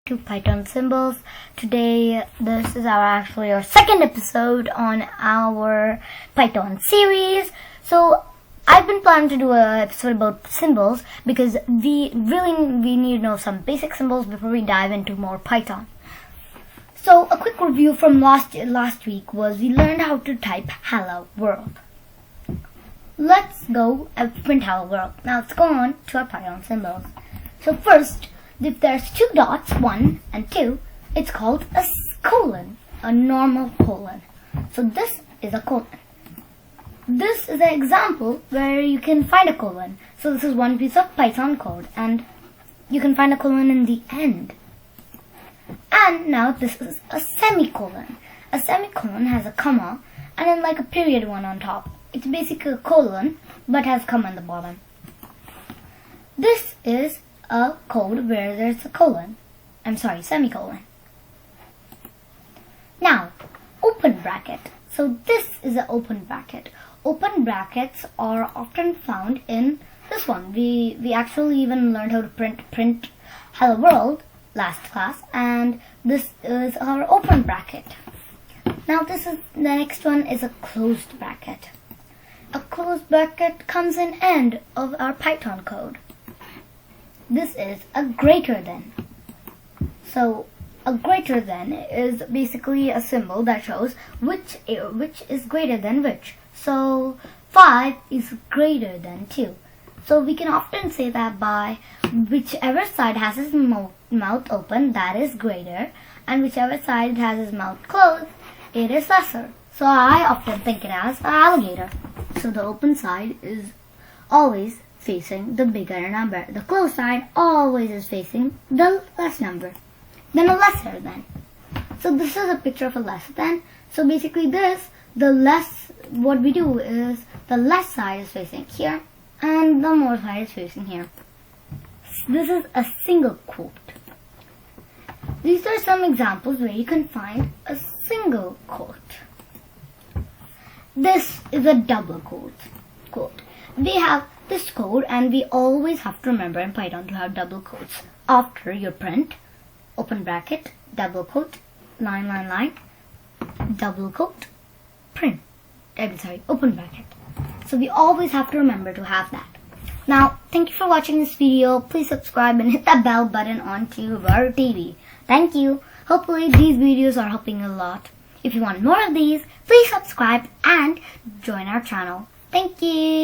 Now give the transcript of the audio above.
to Python symbols. Today this is our second episode on our Python series. So I've been planning to do an episode about symbols because we need to know some basic symbols before we dive into more Python. So a quick review from last week was we learned how to type hello world. Let's go and print hello world. Now let's go on to our Python symbols. So first, if there's two dots, 1 and 2, it's called a colon, a normal colon. So this is a colon. This is an example where you can find a colon. So this is one piece of Python code and you can find a colon in the end. And now this is a semicolon. A semicolon has a comma and then like a period one on top. It's basically a colon but has comma on the bottom. This is a code where there's a semicolon. Now, open bracket. So this is an open bracket. Open brackets are often found in this one. We actually even learned how to print hello world last class, and this is our open bracket. Now the next one is a closed bracket. A closed bracket comes in end of our Python code. This is a greater than. So a greater than is basically a symbol that shows which is greater than which. So 5 is greater than 2. So we can often say that by whichever side has its mouth open, that is greater, and whichever side has its mouth closed, it is lesser. So I often think it as an alligator. So the open side is always facing the bigger number. The closed side always is facing the less number. Then a lesser than. So this is a picture of a less than. So basically what we do is the less side is facing here and the more side is facing here. This is a single quote. These are some examples where you can find a single quote. This is a double quote. We have this code and we always have to remember in Python to have double quotes after your print. Open bracket, double quote, line, double quote, print. Open bracket. So we always have to remember to have that. Now, thank you for watching this video. Please subscribe and hit that bell button onto Vaaru TV. Thank you. Hopefully these videos are helping a lot. If you want more of these, please subscribe and join our channel. Thank you.